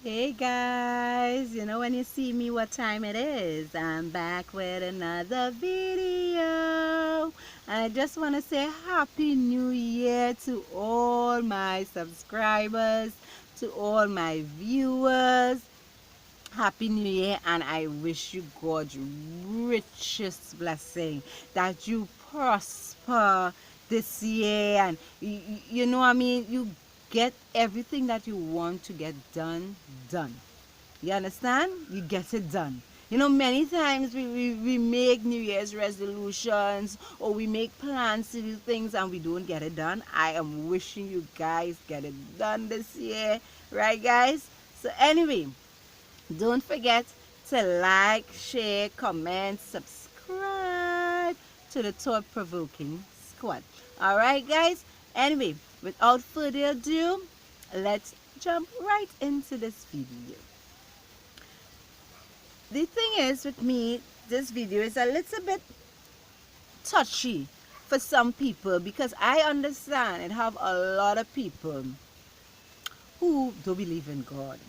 Hey guys, you know when you see me what time it is? I'm back with another video. I just want to say Happy New Year to all my subscribers, to all my viewers. Happy New Year, and I wish you God's richest blessing, that you prosper this year, and you know, you get everything that you want to get done. You understand? You get it done. You know, many times we make New Year's resolutions or we make plans to do things and we don't get it done. I am wishing you guys get it done this year, right, guys? So, anyway, don't forget to like, share, comment, subscribe to the Thought Provoking Squad. Alright, guys? Anyway, without further ado, let's jump right into this video. The thing is with me, this video is a little bit touchy for some people because I understand and have a lot of people who don't believe in God.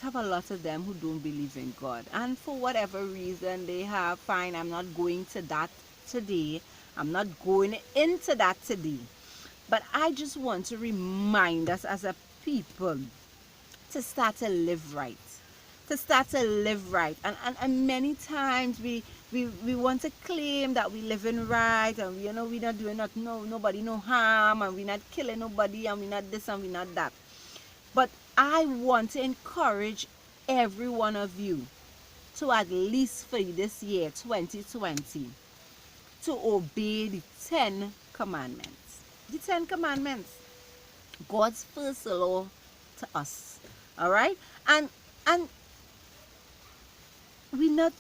Have a lot of them who don't believe in God, and for whatever reason they have, fine, I'm not going to that today. I'm not going into that today. But I just want to remind us as a people to start to live right. To start to live right. And many times we want to claim that we living right and we're not doing nobody no harm, and we're not killing nobody, and we're not this and we're not that. But I want to encourage every one of you to, at least for this year, 2020, to obey the 10 commandments. The 10 commandments. God's first law to us. Alright? And we're not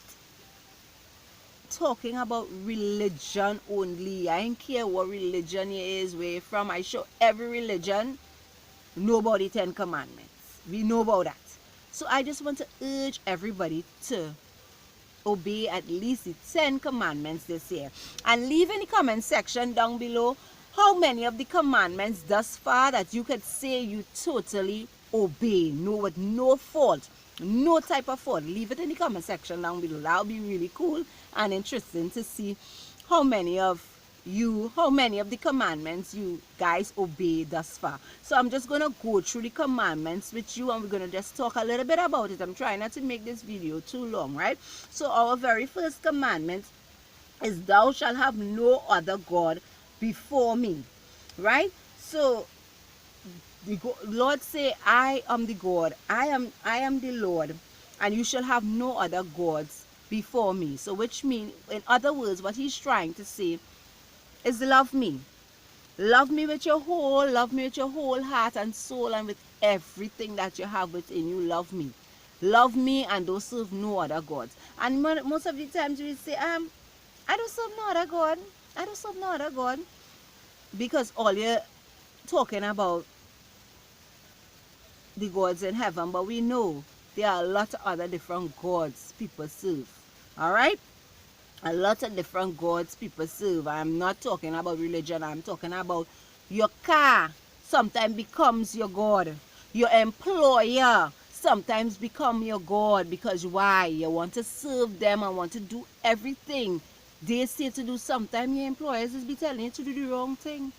talking about religion only. I don't care what religion you is, where you're from. I show every religion know about the 10 commandments. We know about that. So I just want to urge everybody to obey at least the 10 commandments this year. And leave in the comment section down below how many of the commandments thus far that you could say you totally obey. No, with no fault. No type of fault. Leave it in the comment section down below. That'll be really cool and interesting to see how many of the commandments you guys obey thus far. So I'm just going to go through the commandments with you, and we're going to just talk a little bit about it. I'm trying not to make this video too long, right? So our very first commandment is, thou shalt have no other God before me, right? So the Lord say, I am the God, I am the Lord, and you shall have no other gods before me. So which means, in other words, what he's trying to say is, love me. Love me with your whole heart and soul, and with everything that you have within you. Love me. Love me, and don't serve no other gods. And most of the times we say, I don't serve no other God. I don't serve no other God. Because all you're talking about the gods in heaven, but we know there are a lot of other different gods people serve. Alright? A lot of different gods people serve. I'm not talking about religion. I'm talking about your car sometimes becomes your God. Your employer sometimes become your God. Because why? You want to serve them and want to do everything they say to do. Sometimes your employers is be telling you to do the wrong thing.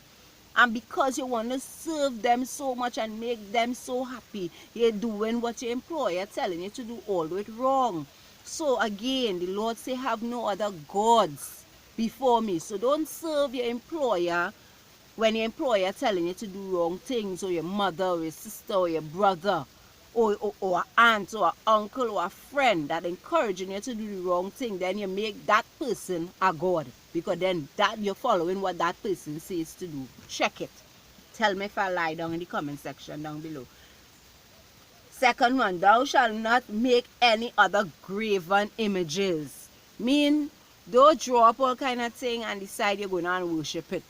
And because you want to serve them so much and make them so happy, you're doing what your employer telling you to do, all the way wrong. So again, the Lord say, have no other gods before me. So don't serve your employer when your employer telling you to do wrong things, or your mother or your sister or your brother or an aunt or an uncle or a friend that encouraging you to do the wrong thing. Then you make that person a god, because then that you're following what that person says to do. Check it. Tell me if I lie down in the comment section down below. Second one, thou shalt not make any other graven images. Mean, don't draw up all kind of thing and decide you're going to worship it.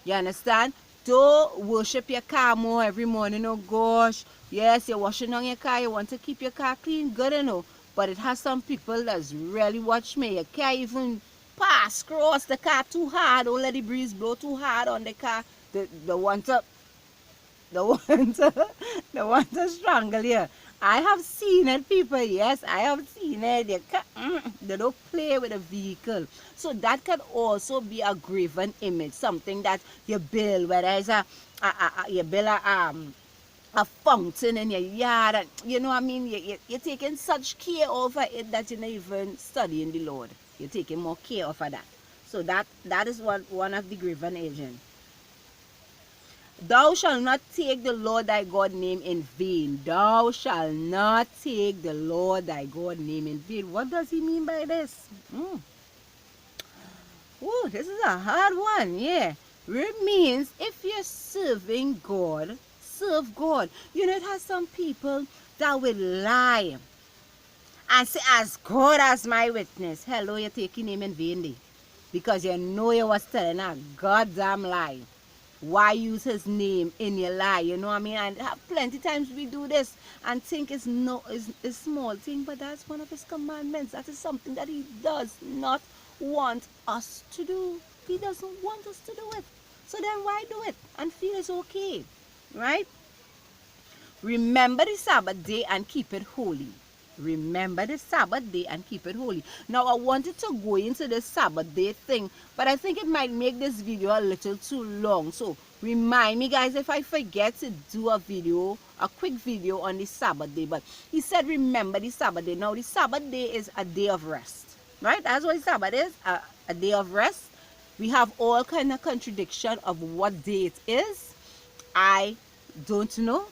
You understand? Don't worship your car more every morning. Oh gosh, yes, you're washing on your car. You want to keep your car clean, good enough. But it has some people that's really, watch me, you can't even pass cross the car too hard. Don't let the breeze blow too hard on the car. The one to strangle you. I have seen it, people. Yes, I have seen it. They don't play with a vehicle. So that can also be a graven image, something that you build, whether it's you build a fountain in your yard. And, you know what I mean? You're taking such care over it that you're not even studying the Lord. You're taking more care over that. So that is one of the graven agents. Thou shalt not take the Lord thy God name in vain. Thou shalt not take the Lord thy God name in vain. What does he mean by this? Oh, this is a hard one. Yeah. It means if you're serving God, serve God. You know, it has some people that will lie and say, as God as my witness. Hello, you're taking him in vain day. Because you know you was telling a goddamn lie. Why use his name in your lie? You know what I mean? And plenty times we do this and think it's no is a small thing, but that's one of his commandments. That is something that he does not want us to do. He doesn't want us to do it. So then why do it and feel it's okay? Right? Remember the Sabbath day and keep it holy. Remember the Sabbath day and keep it holy. Now, I wanted to go into the Sabbath day thing, but I think it might make this video a little too long. So, remind me, guys, if I forget to do a quick video on the Sabbath day. But he said, remember the Sabbath day. Now, the Sabbath day is a day of rest, right? That's what the Sabbath is, a day of rest. We have all kind of contradiction of what day it is. I don't know.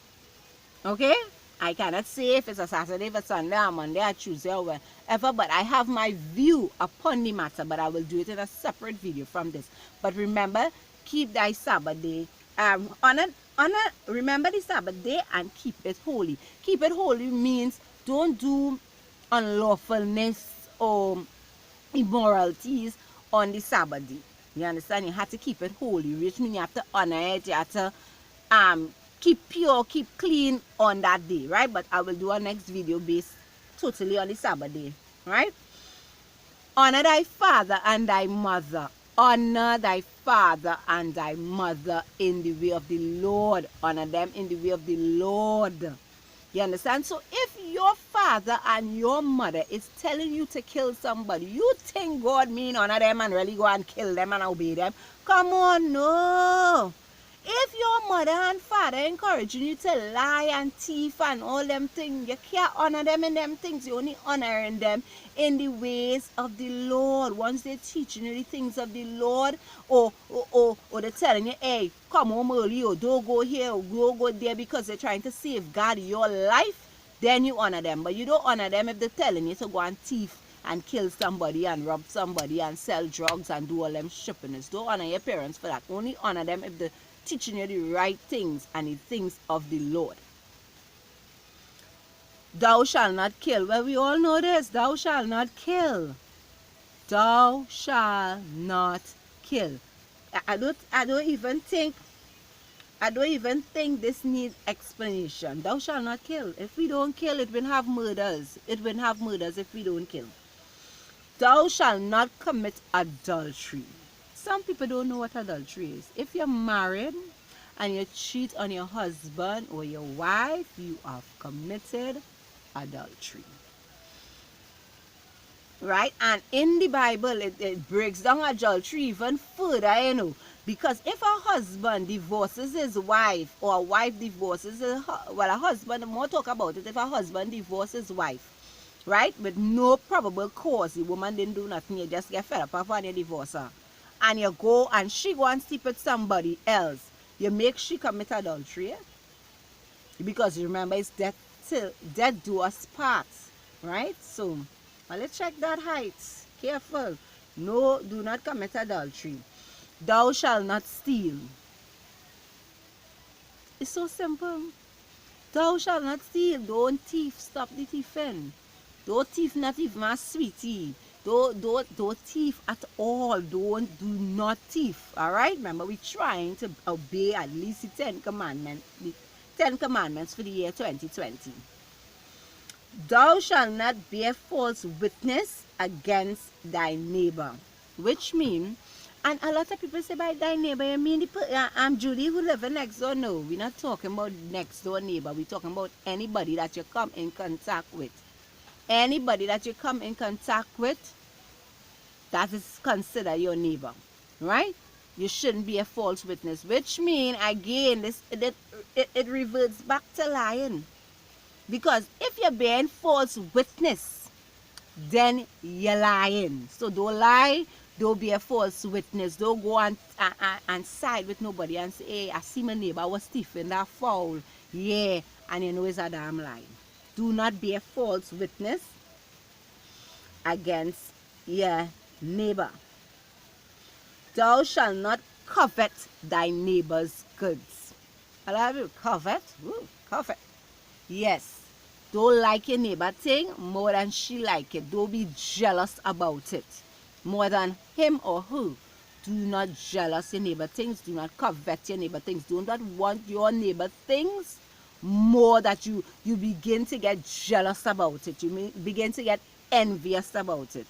Okay, I cannot say if it's a Saturday, if it's Sunday, or Monday, or Tuesday, or whatever, but I have my view upon the matter, but I will do it in a separate video from this. But remember, keep thy Sabbath day, remember the Sabbath day and keep it holy. Keep it holy means don't do unlawfulness or immoralities on the Sabbath day. You understand? You have to keep it holy, which means you have to honor it, you have to keep pure, keep clean on that day, right? But I will do a next video based totally on the Sabbath day, right? Honor thy father and thy mother. Honor thy father and thy mother in the way of the Lord. Honor them in the way of the Lord. You understand? So if your father and your mother is telling you to kill somebody, you think God mean honor them and really go and kill them and obey them? Come on, no. If your mother and father encouraging you to lie and thief and all them things, you can't honor them in them things. You only honoring them in the ways of the Lord. Once they're teaching you the things of the Lord, or they're telling you, hey, come home early, or don't go here, or don't go there, because they're trying to safeguard your life, then you honor them. But you don't honor them if they're telling you to go and thief and kill somebody and rob somebody and sell drugs and do all them shippiness. Don't honor your parents for that. Only honor them if they're teaching you the right things and the things of the Lord. Thou shalt not kill. Well, we all know this. Thou shalt not kill. Thou shalt not kill. I don't even think this needs explanation. Thou shalt not kill. If we don't kill, it will have murders. It will have murders if we don't kill. Thou shalt not commit adultery. Some people don't know what adultery is. If you're married and you cheat on your husband or your wife, you have committed adultery. Right? And in the Bible, it breaks down adultery even further, you know. Because if a husband divorces his wife, or a wife divorces a husband, more talk about it, if a husband divorces his wife, right, with no probable cause, the woman didn't do nothing, you just get fed up and you divorce her. And you go and she go and sleep with somebody else, you make she commit adultery. Because remember, it's death do us part, right? So, let's check that height. Careful. No, do not commit adultery. Thou shalt not steal. It's so simple. Thou shalt not steal. Don't thief. Stop the thieving. Don't thief, not even a sweetie. Don't thief at all. Do not thief. Alright? Remember, we're trying to obey at least the 10 commandments. The 10 commandments for the year 2020. Thou shalt not bear false witness against thy neighbor. Which means And a lot of people say by thy neighbor, you mean I'm Judy who live next door? No, we're not talking about next door neighbor. We're talking about anybody that you come in contact with. Anybody that you come in contact with, that is considered your neighbor, right? You shouldn't be a false witness, which means, again, it reverts back to lying. Because if you're being false witness, then you're lying. So don't lie, don't be a false witness. Don't go and side with nobody and say, hey, I see my neighbor was thieving that foul. Yeah, and you know it's a damn lie. Do not be a false witness against your neighbor. Thou shalt not covet thy neighbor's goods. A lot of you covet. Ooh, covet. Yes. Don't like your neighbor thing more than she like it. Don't be jealous about it more than him or her. Do not jealous your neighbor things. Do not covet your neighbor things. Do not want your neighbor things more that you begin to get jealous about it. You begin to get envious about it.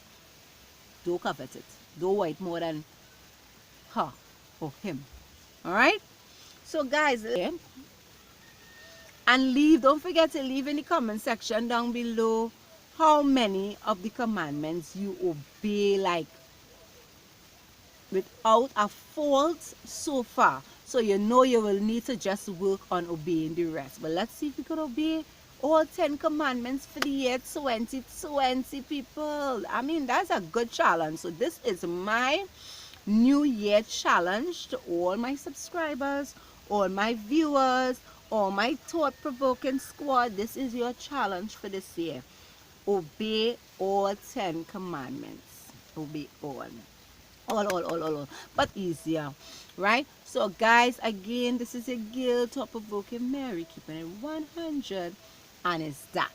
Don't covet it. Don't want it more than her or him. All right? So guys, and don't forget to leave in the comment section down below how many of the commandments you obey, like without a fault so far. So you know you will need to just work on obeying the rest. But let's see if we can obey all 10 commandments for the year 2020, people. I mean, that's a good challenge. So this is my New Year challenge to all my subscribers, all my viewers, all my thought-provoking squad. This is your challenge for this year. Obey all 10 commandments. Obey all. All. But easier, right? So guys, again, this is a girl, thought-provoking Mary, keeping it 100, and it's that.